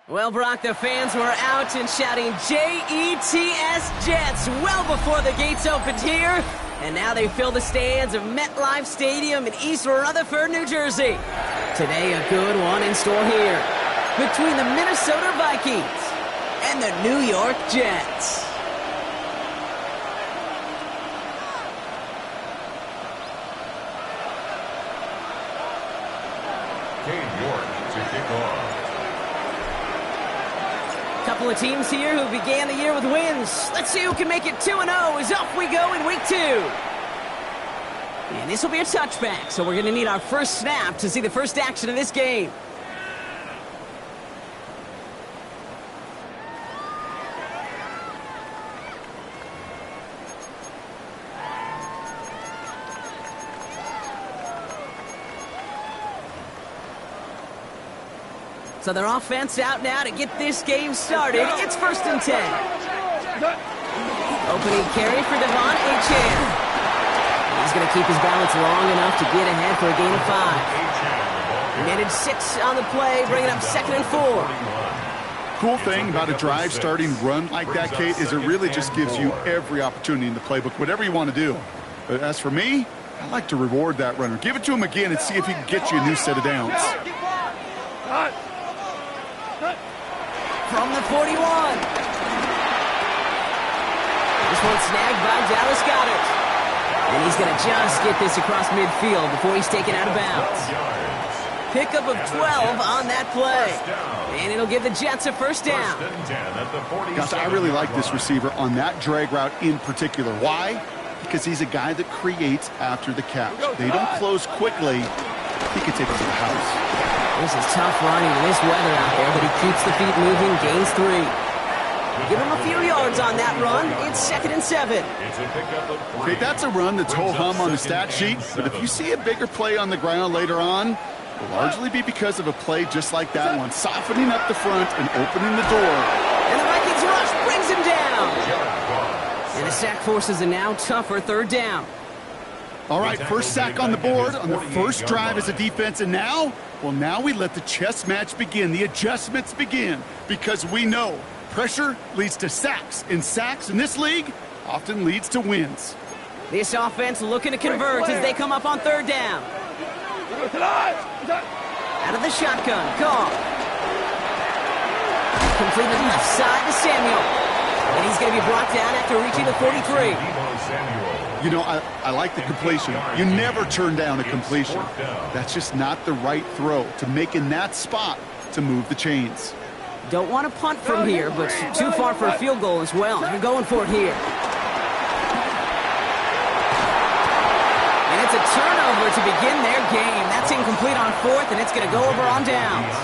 Well, Brock, the fans were out and shouting J-E-T-S Jets well before the gates opened here. And now they fill the stands of MetLife Stadium in East Rutherford, New Jersey. Today, a good one in store here between the Minnesota Vikings and the New York Jets. Couple of teams here who began the year with wins. Let's see who can make it 2-0 as off we go in week 2. And this will be a touchback, so we're going to need our first snap to see the first action of this game. So their offense out now to get this game started. It's 1st and 10. Opening carry for Devon Achane. He's going to keep his balance long enough to get ahead for a gain of 5. Managed 6 on the play, bringing up 2nd and 4. Cool thing about a drive starting run like that, Kate, is it really just gives you every opportunity in the playbook, whatever you want to do. But as for me, I like to reward that runner. Give it to him again and see if he can get you a new set of downs. From the 41. This one snagged by Dallas Goedert. And he's going to just get this across midfield before he's taken out of bounds. Pickup of 12 on that play. And it'll give the Jets a first down. Gosh, I really like this receiver on that drag route in particular. Why? Because he's a guy that creates after the catch. They don't close quickly. He could take it to the house. This is tough running in this weather out there, but he keeps the feet moving, gains 3. Give him a few yards on that run. It's 2nd and 7. Okay, that's a run that's ho-hum on the stat sheet, but if you see a bigger play on the ground later on, it'll largely be because of a play just like that one, softening up the front and opening the door. And the Vikings rush brings him down. And the sack forces a now tougher 3rd down. All right, first sack on the board on the first drive as a defense, and now, well, now we let the chess match begin, the adjustments begin, because we know pressure leads to sacks, and sacks in this league often leads to wins. This offense looking to convert as they come up on 3rd down. Out of the shotgun, call. Completed left side to Samuel. And he's going to be brought down after reaching the 43. You know, I like the completion. You never turn down a completion. That's just not the right throw to make in that spot to move the chains. Don't want to punt from here, but too far for a field goal as well. You're going for it here. And it's a turnover to begin their game. That's incomplete on 4th, and it's going to go over on downs.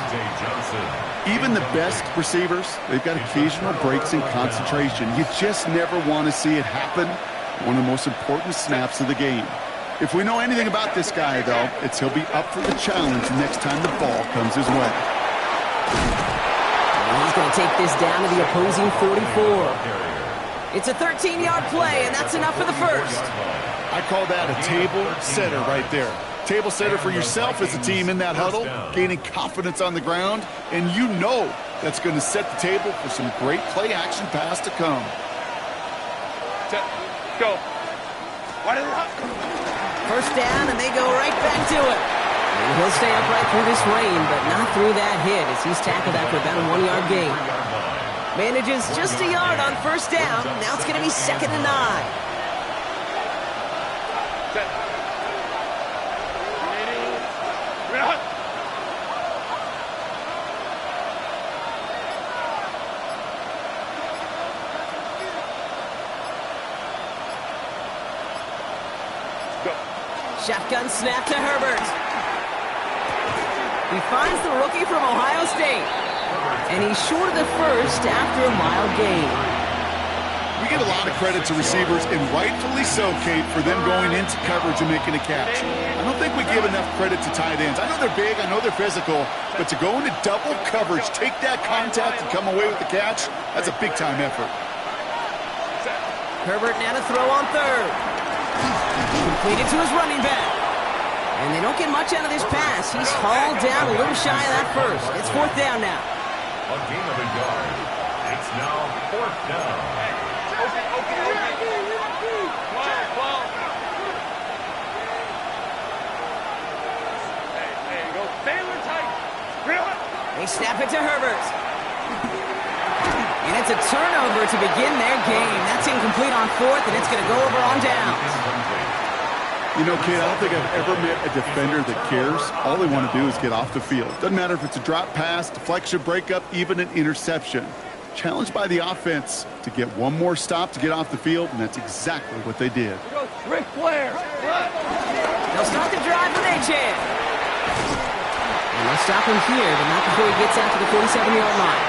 Even the best receivers, they've got occasional breaks in concentration. You just never want to see it happen. One of the most important snaps of the game. If we know anything about this guy, though, it's he'll be up for the challenge next time the ball comes his way. And he's going to take this down to the opposing 44. It's a 13-yard play, and that's enough for the first. I call that a table setter right there. Table setter for yourself as a team in that huddle, gaining confidence on the ground, and you know that's going to set the table for some great play-action pass to come. Go. First down, and they go right back to it. And he'll stay upright through this rain, but not through that hit as he's tackled after about a 1-yard gain. Manages just a yard on first down. Now it's going to be 2nd and 9. Shotgun snap to Herbert. He finds the rookie from Ohio State. And he's short of the first after a mild gain. We give a lot of credit to receivers, and rightfully so, Kate, for them going into coverage and making a catch. I don't think we give enough credit to tight ends. I know they're big, I know they're physical, but to go into double coverage, take that contact, and come away with the catch, that's a big-time effort. Herbert now to throw on third. Completed to his running back. And they don't get much out of this pass. He's hauled down a little shy of that first. It's fourth down now. A gain of a yard. It's now fourth down. They snap it to Herbert. And it's a turnover to begin their game. That's incomplete on fourth, and it's going to go over on downs. You know, Kate, I don't think I've ever met a defender that cares. All they want to do is get off the field. Doesn't matter if it's a drop pass, deflection, breakup, even an interception. Challenged by the offense to get one more stop to get off the field, and that's exactly what they did. Ric Flair. They'll start the drive with A-Chan. And they'll stop him here, but not before he gets out to the 47-yard line.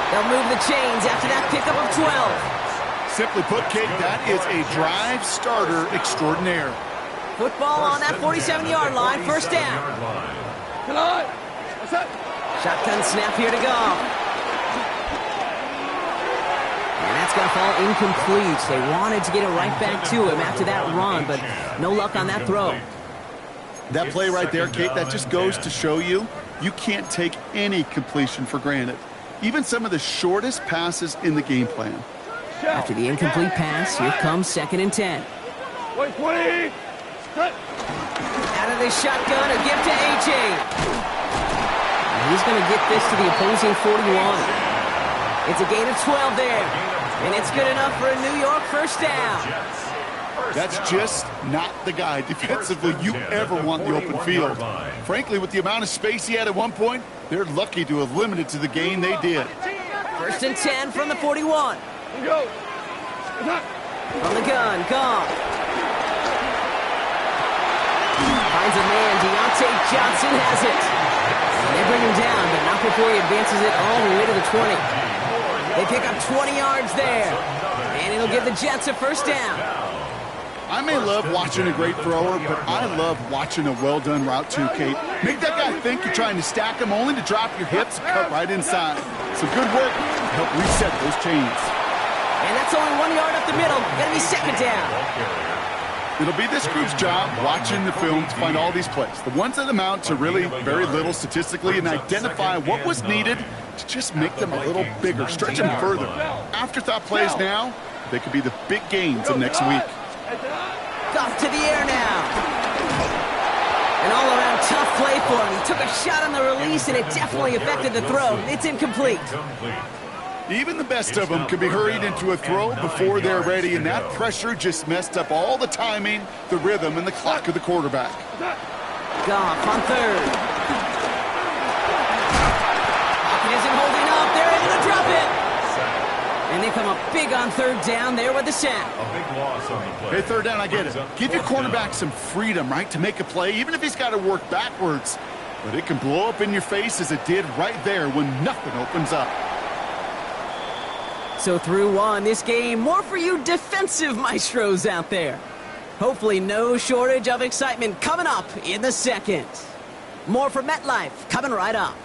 They'll move the chains after that pickup of 12. Simply put, Kate, that is a drive starter extraordinaire. Football on that 47-yard line, first down. Come on. What's up? Shotgun snap here to go. And that's going to fall incomplete. They wanted to get it right back to him after that run, but no luck on that throw. That play right there, Kate, that just goes to show you can't take any completion for granted. Even some of the shortest passes in the game plan. After the incomplete pass, here comes 2nd and 10. Wait, 20. Out of the shotgun, a gift to A.J. He's going to get this to the opposing 41. It's a gain of 12 there. And it's good enough for a New York first down. That's just not the guy defensively you ever want the open field. Frankly, with the amount of space he had at one point, they're lucky to have limited to the gain they did. 1st and 10 from the 41. Go. From the gun, Goff. Finds a man, Deontay Johnson has it. And they bring him down, but not before he advances it all the way to the 20. They pick up 20 yards there. And it'll give the Jets a first down. I may love watching a great thrower, but I love watching a well-done route too, Kate. Make that guy think you're trying to stack him only to drop your hips and cut right inside. Some good work to help reset those chains. And that's only 1 yard up the middle. Gonna be second down. It'll be this group's job watching the film to find all these plays. The ones that amount to really very little statistically and identify what was needed to just make them a little bigger, stretch them further. Afterthought plays now, they could be the big gains of next week. Off to the air now. An all-around tough play for him. He took a shot on the release, and it definitely affected the throw. It's incomplete. Even the best of them can be hurried into a throw before they're ready, and that pressure just messed up all the timing, the rhythm, and the clock of the quarterback. Goff on third. Pocket isn't holding up. They're able to drop it. And they come up big on third down there with the sack. A big loss on the play. Hey, third down, I get it. Give your cornerback some freedom, right, to make a play, even if he's got to work backwards. But it can blow up in your face as it did right there when nothing opens up. So through one, this game, more for you defensive maestros out there. Hopefully no shortage of excitement coming up in the second. More from MetLife coming right up.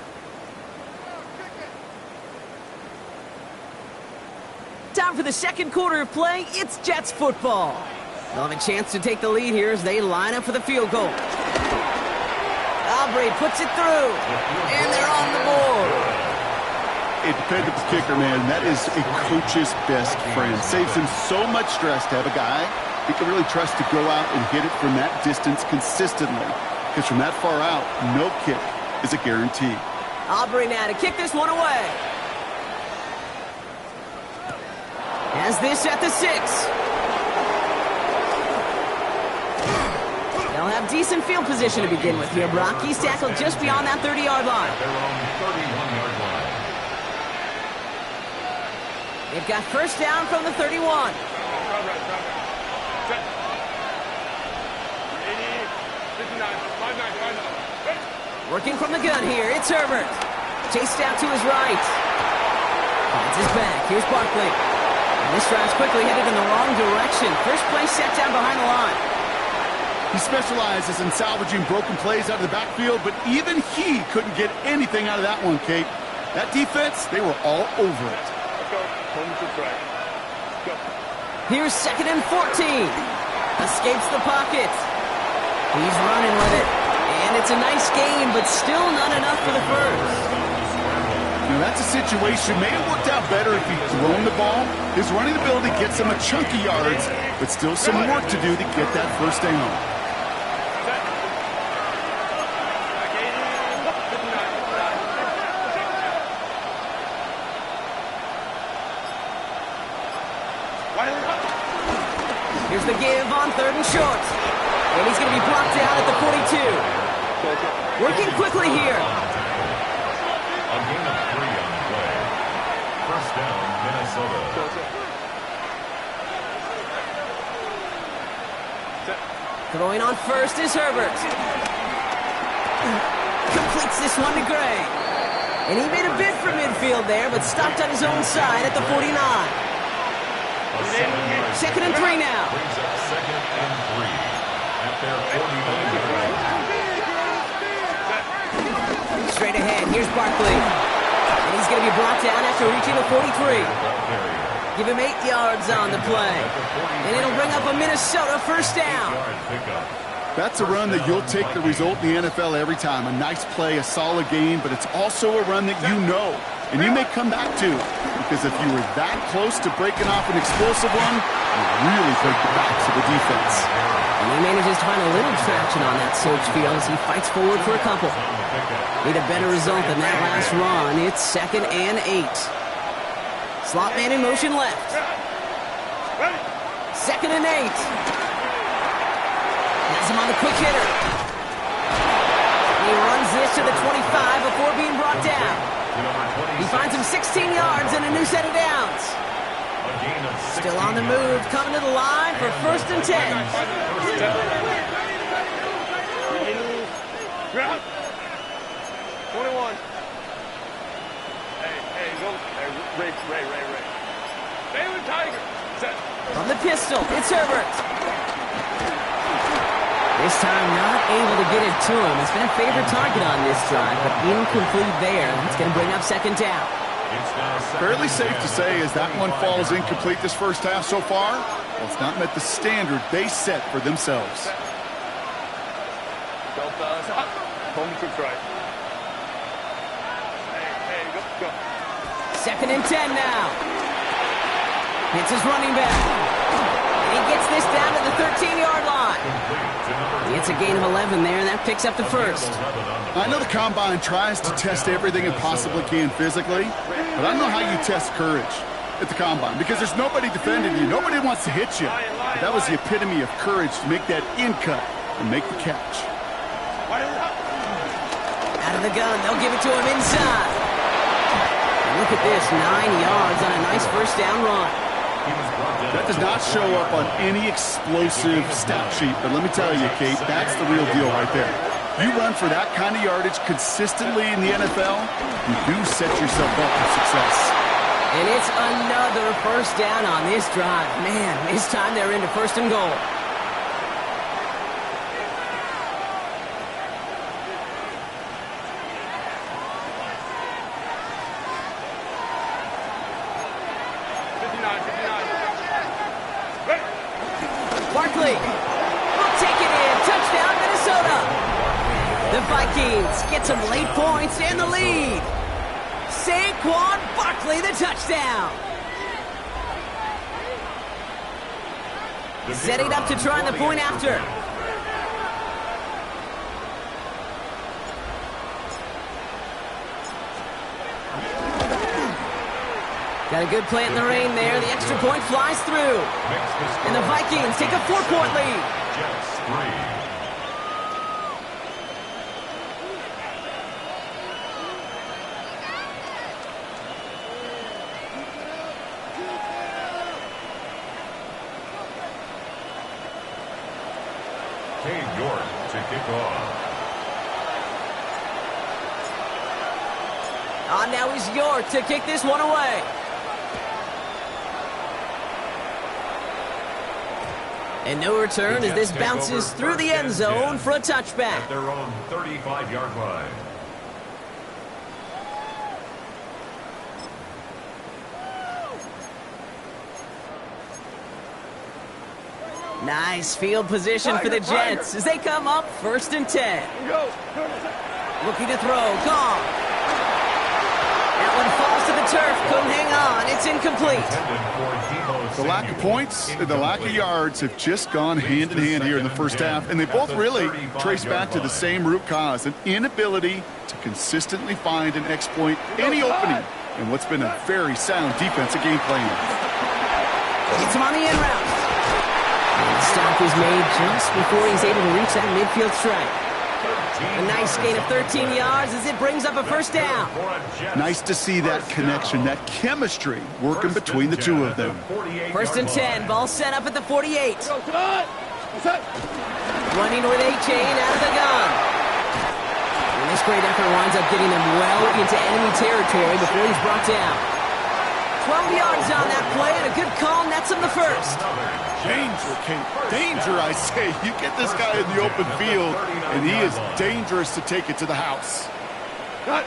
Time for the second quarter of play. It's Jets football. They'll have a chance to take the lead here as they line up for the field goal. Aubrey puts it through, and they're on the board. A dependable kicker, man, that is a coach's best friend. Saves him so much stress to have a guy he can really trust to go out and hit it from that distance consistently. Because from that far out, no kick is a guarantee. Aubrey now to kick this one away. Has this at the 6. They'll have decent field position to begin with here, Brock. He's tackled just beyond that 30-yard line. Their own 31-yard line. They've got first down from the 31. Working from the gun here, it's Herbert. Chased out to his right. Finds his back. Here's Barkley. And this drive's quickly headed in the wrong direction. First play set down behind the line. He specializes in salvaging broken plays out of the backfield, but even he couldn't get anything out of that one, Kate. That defense, they were all over it. Let's go. Home to try. Let's go. Here's 2nd and 14. Escapes the pocket. He's running with it. And it's a nice gain, but still not enough for the first. Now, that's a situation. May have worked out better if he'd thrown the ball. His running ability gets him a chunky yards, but still some work to do to get that first down. Here's the give on 3rd and short. And he's going to be brought down at the 42. Working quickly here. A gain of 3 on the play. First down, Minnesota. Throwing on first is Herbert. Completes this one to Gray. And he made a bid for midfield there, but stopped on his own side at the 49. 2nd and 3 now. Brings up 2nd and 3 at their 49. Straight ahead, here's Barkley. And he's going to be brought down after reaching the 43. Give him 8 yards on the play. And it'll bring up a Minnesota first down. That's a run that you'll take the result in the NFL every time. A nice play, a solid game, but it's also a run that you know and you may come back to, because if you were that close to breaking off an explosive one, you really break the backs of the defense. And he manages to find a little traction on that search field as he fights forward for a couple. Need a better result than that last run. It's 2nd and 8. Slot man in motion left. 2nd and 8. Has him on the quick hitter. He runs this to the 25 before being brought down. He finds him 16 yards and a new set of downs. Still on the move, coming to the line for 1st and 10. 21. Hey, go. Ray. Baylor Tiger. Set. From the pistol, it's Herbert. This time not able to get it to him. It's been a favorite target on this drive, but incomplete there. It's going to bring up 2nd down. Fairly safe to say as that one falls incomplete this first half so far, well, it's not met the standard they set for themselves. Go, fellas. Home to try. Hey, go. 2nd and 10 now. Hits his running back. And he gets this down to the 13-yard line. It's a gain of 11 there, and that picks up the first. I know the Combine tries to test everything it possibly can physically, but I don't know how you test courage at the Combine, because there's nobody defending you. Nobody wants to hit you. But that was the epitome of courage to make that in cut and make the catch. Out of the gun, they'll give it to him inside. And look at this, 9 yards on a nice first down run. That does not show up on any explosive stat sheet, but let me tell you, Kate, that's the real deal right there. You run for that kind of yardage consistently in the NFL, you do set yourself up for success. And it's another first down on this drive. Man, this time they're into 1st and goal. Barkley will take it in. Touchdown, Minnesota. The Vikings get some late points and the lead. Saquon Barkley, the touchdown. Setting up to try the point after. Got a good play in the rain there. The extra point flies through. And the Vikings take a 4-point lead. Jets 3. York to kick off. Now he's York to kick this one away. And no return as this bounces through the end zone for a touchback. At their own 35-yard line. Nice field position for the Jets as they come up 1st and 10. Go. Looking to throw. Gone. That one falls to the turf. Couldn't hang on. It's incomplete. The lack of points and the lack of yards have just gone hand in hand here in the first half, and they both really trace back to the same root cause, an inability to consistently find and exploit any opening in what's been a very sound defensive game plan. Gets him on the in route. And the stop is made just before he's able to reach that midfield strike. A nice gain of 13 yards as it brings up a first down. Nice to see that connection, that chemistry working between the two of them. 1st and 10, ball set up at the 48. Running with A-Chain out of the gun. And this great effort winds up getting them well into enemy territory before he's brought down. 12 yards on that play, and a good call nets him the first. Danger, Kate. Danger, I say. You get this guy in the open field, and he is dangerous to take it to the house. Cut.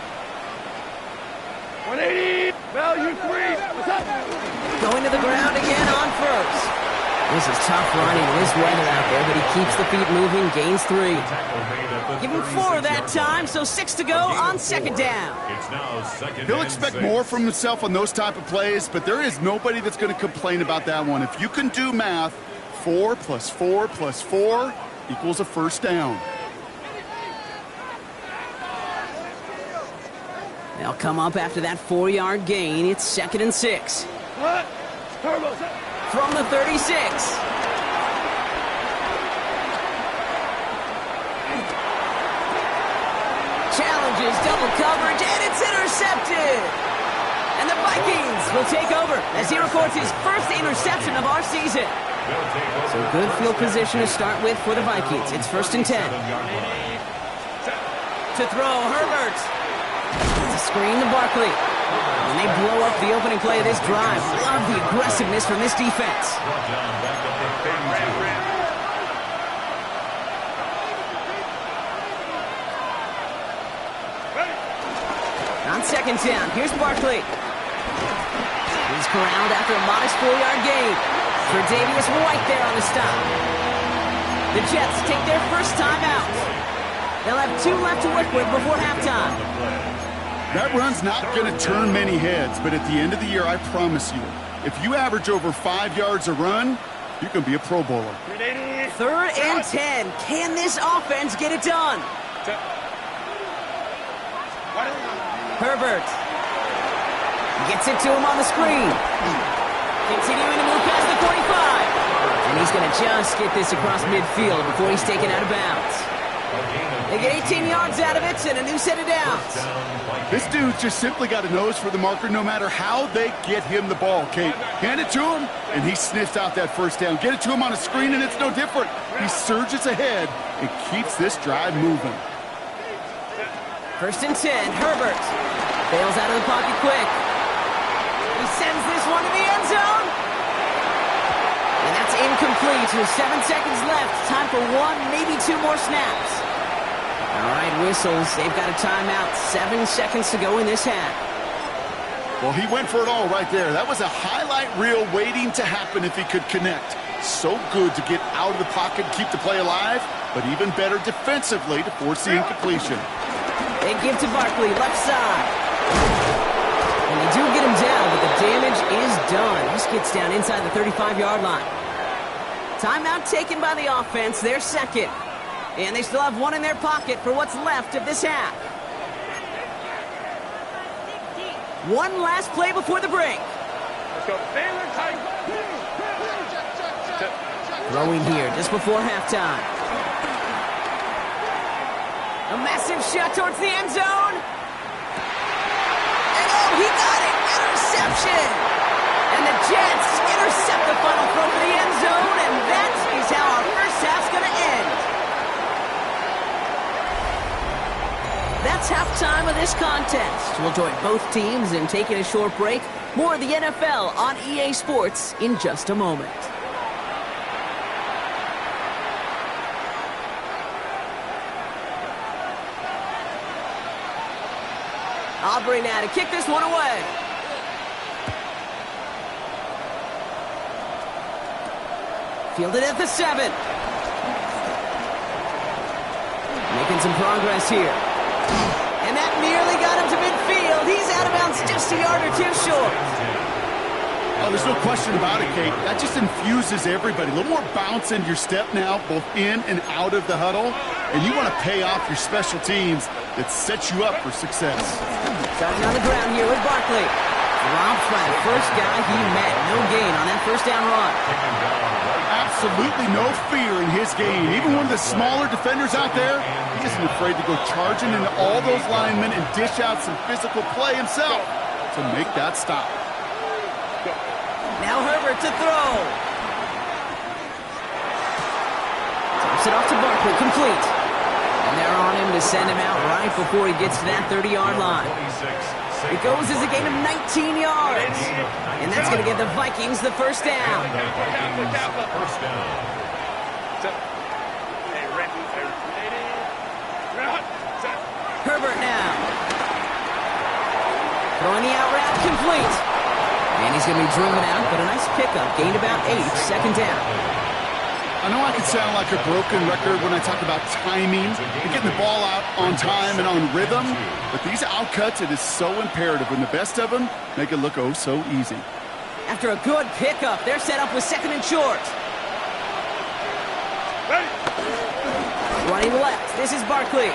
180. Value 3. Going to the ground again on first. This is tough running in this weather out there, but he keeps the feet moving, gains 3. Give him 4 that time, so 6 to go on 2nd down. He'll expect more from himself on those type of plays, but there is nobody that's going to complain about that one. If you can do math, 4 plus 4 plus 4 equals a first down. They'll come up after that 4-yard gain. It's 2nd and 6. What? Turbo. From the 36. Challenges double coverage, and it's intercepted. And the Vikings will take over as he records his first interception of our season. So good field position to start with for the Vikings. It's 1st and 10. To throw, Herbert. It's a screen to Barkley. And they blow up the opening play of this drive. Love the aggressiveness from this defense. On 2nd down, here's Barkley. He's corralled after a modest 4-yard gain. Tre'Davious White there on the stop. The Jets take their first time out. They'll have 2 left to work with before halftime. That run's not going to turn many heads, but at the end of the year, I promise you, if you average over 5 yards a run, you can be a Pro Bowler. 3rd and 10. Can this offense get it done? Herbert gets it to him on the screen. Continuing to move past the 45. And he's going to just get this across midfield before he's taken out of bounds. They get 18 yards out of it and a new set of downs. This dude's just simply got a nose for the marker no matter how they get him the ball, Kate. Hand it to him, and he sniffs out that first down. Get it to him on a screen, and it's no different. He surges ahead and keeps this drive moving. 1st and 10, Herbert bails out of the pocket quick. He sends this one to the end zone. And that's incomplete with 7 seconds left. Time for 1, maybe 2 more snaps. All right, whistles. They've got a timeout. 7 seconds to go in this half. Well, he went for it all right there. That was a highlight reel waiting to happen if he could connect. So good to get out of the pocket and keep the play alive, but even better defensively to force the incompletion. They give to Barkley, left side. And they do get him down, but the damage is done. This gets down inside the 35-yard line. Timeout taken by the offense, their second. And they still have 1 in their pocket for what's left of this half. 1 last play before the break. Let's go. Baylor Tiger. Throwing here just before halftime. A massive shot towards the end zone. And oh, he got it! Interception! And the Jets intercept the final throw for the end zone, and that is how our first half's going to end. That's halftime of of this contest. We'll join both teams in taking a short break. More of the NFL on EA Sports in just a moment. Aubrey now to kick this one away. Fielded at the 7. Making some progress here. And that nearly got him to midfield. He's out of bounds just a yard or two short. Oh, there's no question about it, Kate. That just infuses everybody. A little more bounce in your step now, both in and out of the huddle. And you want to pay off your special teams that sets you up for success. Starting on the ground here with Barkley. Drops by the first guy he met. No gain on that first down run. Absolutely no fear in his game. Even one of the smaller defenders out there, he isn't afraid to go charging into all those linemen and dish out some physical play himself to make that stop. Now Herbert to throw. Tops it off to Barkley, complete. And they're on him to send him out right before he gets to that 30-yard line. It goes as a gain of 19 yards. And that's going to give the Vikings the first down. Herbert now. Throwing the out route, complete. And he's going to be driven out, but a nice pickup. Gained about 8, second down. I know I can sound like a broken record when I talk about timing and getting the ball out on time and on rhythm, but these outcuts, it is so imperative. And the best of them make it look oh so easy. After a good pickup, they're set up with second and short. Running left, this is Barkley.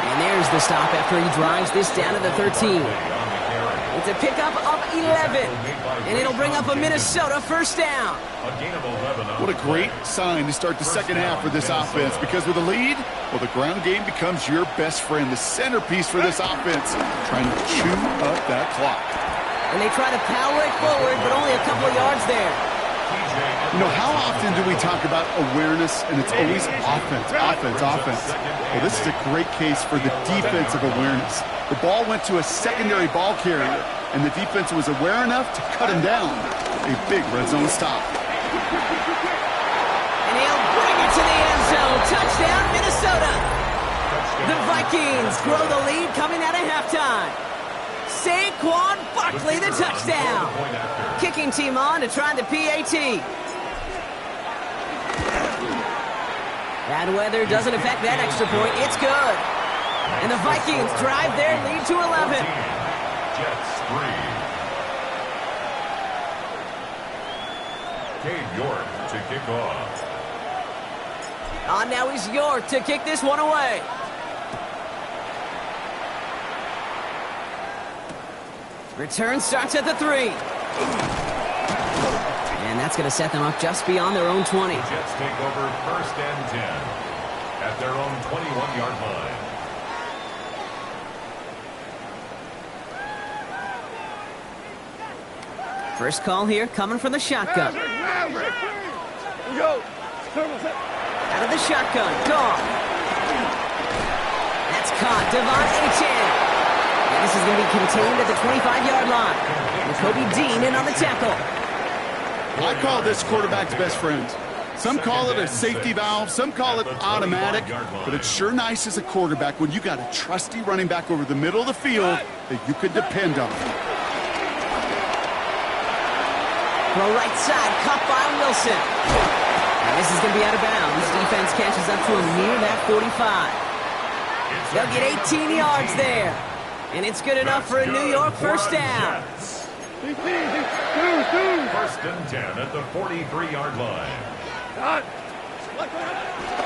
And there's the stop after he drives this down to the 13. It's a pickup of 11, and it'll bring up a Minnesota first down. What a great sign to start the second half for this offense, because with a lead, well, the ground game becomes your best friend, the centerpiece for this offense, trying to chew up that clock. And they try to power it forward, but only a couple of yards there. You know, how often do we talk about awareness, and it's always offense, offense, offense? Well, this is a great case for the defensive awareness. The ball went to a secondary ball carrier, and the defense was aware enough to cut him down. A big red zone stop. And he'll bring it to the end zone. Touchdown, Minnesota. The Vikings grow the lead coming out of halftime. Saquon Barkley, the touchdown. Kicking team on to try the PAT. Bad weather doesn't affect that extra point. It's good. And the Vikings drive their lead to 11. Jets 3. Cade York to kick off. On now is York to kick this one away. Return starts at the 3. And that's going to set them up just beyond their own 20. Jets take over first and 10 at their own 21-yard line. First call here coming from the shotgun. Go. Out of the shotgun, Goff. That's caught, Devon Achane. And this is going to be contained at the 25-yard line. With Kobe Dean in on the tackle. I call this quarterback's best friend. Some call it a safety valve, some call it automatic, but it's sure nice as a quarterback when you got a trusty running back over the middle of the field that you could depend on. Throw right side, caught by Wilson. And this is going to be out of bounds. Defense catches up to him near that 45. They'll get 18 yards there. And it's good enough for a New York first down. First and 10 at the 43-yard line.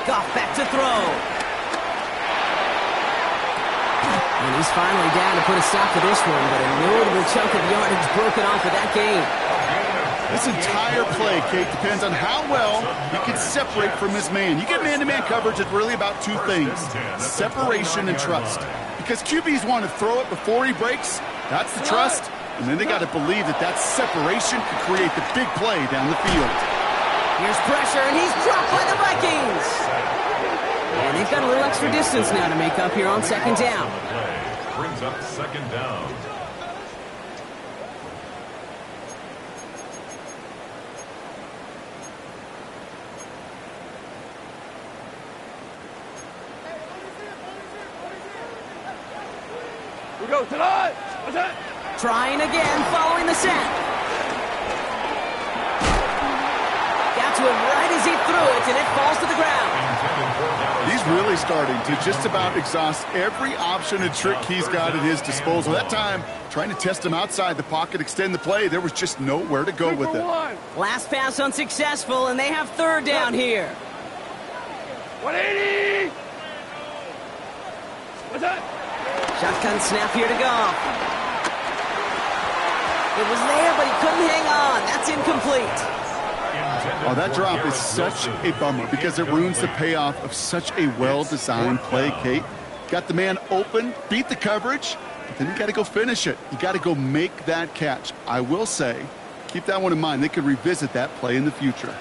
Goff back to throw. And he's finally down to put a stop to this one, but a notable chunk of yardage broken off of that game. This entire play, Kate, depends on how well he can separate from his man. You get man-to-man coverage, it's really about two things, separation and trust. Because QBs want to throw it before he breaks, that's the trust, and then they got to believe that that separation could create the big play down the field. Here's pressure, and he's dropped by the Vikings. And they've got a little extra distance now to make up here on second down. Brings up second down. We go tonight. What's that? Trying again, following the sack. Got to him right as he threw it, and it falls to the ground. He's really starting to just about exhaust every option and trick he's got at his disposal. That time, trying to test him outside the pocket, extend the play, there was just nowhere to go with it. Last pass unsuccessful, and they have third down here. 180. What's that? Shotgun snap here to go. It was there, but he couldn't hang on. That's incomplete. Oh, that drop is such a bummer because it ruins the payoff of such a well-designed play, Kate. Got the man open, beat the coverage, but then you got to go finish it. You got to go make that catch. I will say, keep that one in mind. They could revisit that play in the future.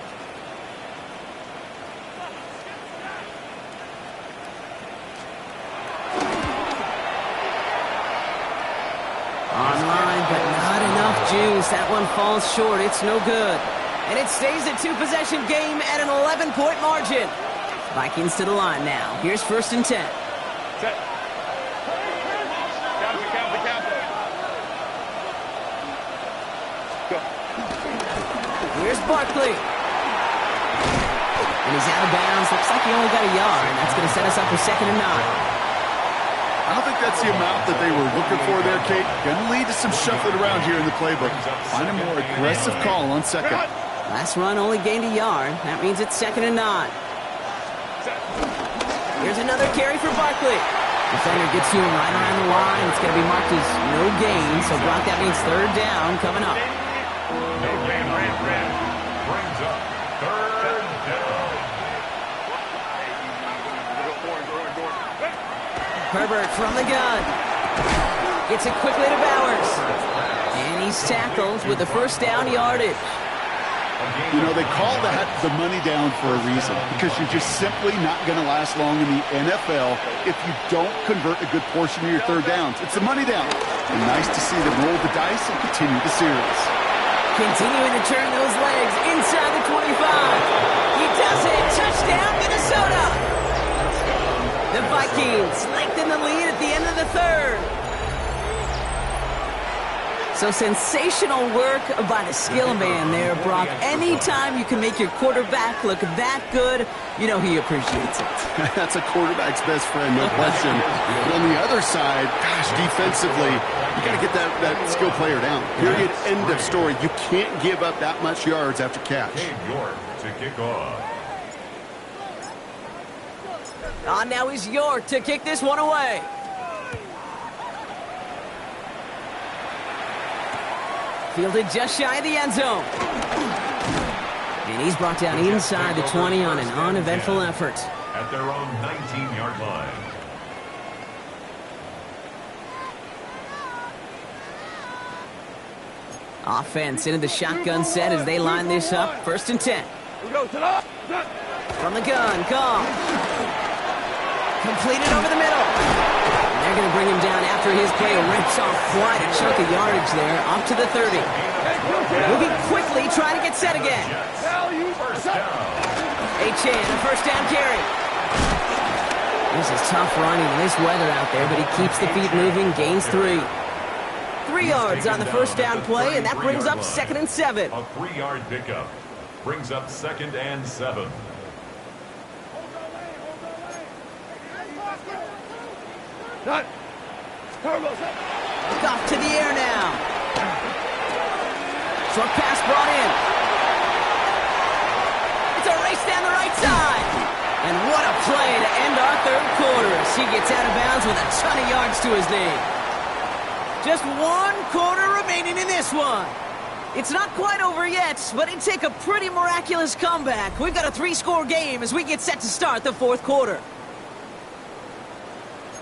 Online, but not enough juice. That one falls short. It's no good. And it stays a two-possession game at an 11-point margin. Vikings to the line now. Here's 1st and 10. Set. Count it. Go. Here's Barkley. And he's out of bounds. Looks like he only got a yard. That's going to set us up for 2nd and 9. I don't think that's the amount that they were looking for there, Kate. Going to lead to some shuffling around here in the playbook. Find a more aggressive call on second. Last run only gained a yard. That means it's 2nd and 9. Here's another carry for Barkley. Defender gets to him right around the line. It's going to be marked as no gain. So, Brock, that means third down coming up. No gain on the play. Brings up third down. Herbert from the gun. Gets it quickly to Bowers. And he's tackled with the first down yardage. You know, they call that the money down for a reason because you're just simply not going to last long in the NFL if you don't convert a good portion of your third downs. It's the money down. And nice to see them roll the dice and continue the series. Continuing to turn those legs inside the 25. He does it. Touchdown, Minnesota. The Vikings lengthen the lead at the end of the third. So sensational work by the skill man there, Brock. Anytime you can make your quarterback look that good, you know he appreciates it. That's a quarterback's best friend, no question. But on the other side, gosh, defensively, you got to get that skill player down. Period. End of story. You can't give up that much yards after catch. York to kick off. Now is York to kick this one away. Fielded just shy of the end zone. And he's brought down inside the 20 on an uneventful effort. At their own 19-yard line. Offense into the shotgun set as they line this up. 1st and 10. We go to the... From the gun, Goff. Completed over the middle. And they're going to bring him down after his play rips off quite a chunk of yardage there, up to the 30. Moving quickly, trying to get set again. Achane, a 1st down carry. This is tough running in this weather out there, but he keeps the feet moving, gains 3. 3 yards on the 1st down play, and that brings up 2nd and 7. A 3-yard pickup brings up 2nd and 7. Not. Off to the air now. Short pass brought in. It's a race down the right side. And what a play to end our third quarter as he gets out of bounds with a ton of yards to his name. Just 1 quarter remaining in this one. It's not quite over yet, but it'd take a pretty miraculous comeback. We've got a 3-score game as we get set to start the 4th quarter.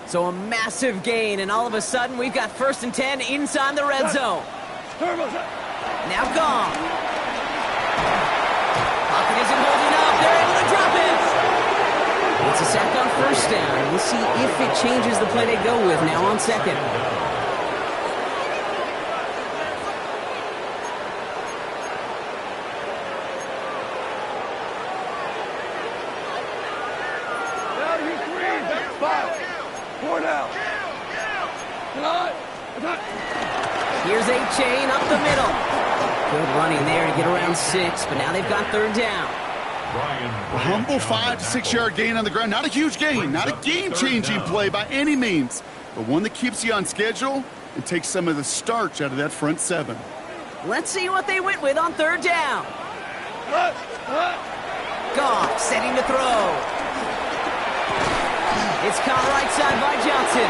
So a massive gain, and all of a sudden, we've got 1st and 10 inside the red zone. Now gone. Pocket isn't holding up. They're able to drop it. It's a sack on first down. We'll see if it changes the play they go with now on second. Now you three. That's 5. 4 now. Here's a chain up the middle. Good running there to get around 6, but now they've got third down. A humble 5 to 6 yard gain on the ground. Not a huge gain, not a game-changing play by any means, but one that keeps you on schedule and takes some of the starch out of that front 7. Let's see what they went with on third down. Goff setting to throw. It's caught right side by Johnson.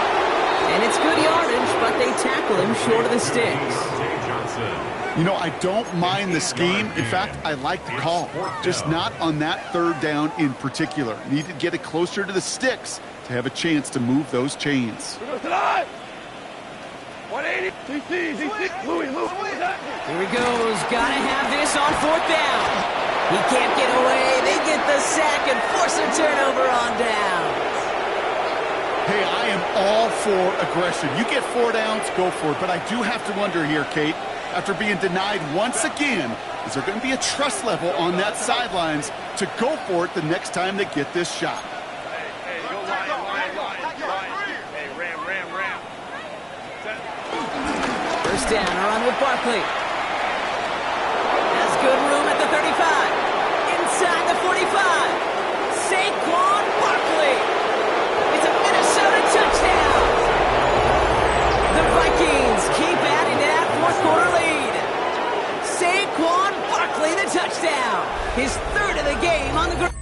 And it's good yardage, but they tackle him short of the sticks. You know, I don't mind the scheme. In fact, I like the call. Just not on that third down in particular. Need to get it closer to the sticks to have a chance to move those chains. 180. Louis. Here he goes. Gotta have this on fourth down. He can't get away. They get the sack and force a turnover on down. Hey, I am all for aggression. You get 4 downs, go for it. But I do have to wonder here, Kate, after being denied once again, is there going to be a trust level on that sidelines to go for it the next time they get this shot? Hey, go line. Hey, ram. First down, a run with Barkley. Has good room at the 35. Inside the 45. Saquon Barkley. It's a Minnesota touchdown. The Vikings keep adding to that fourth-quarter lead. Saquon Barkley, the touchdown. His third of the game on the ground.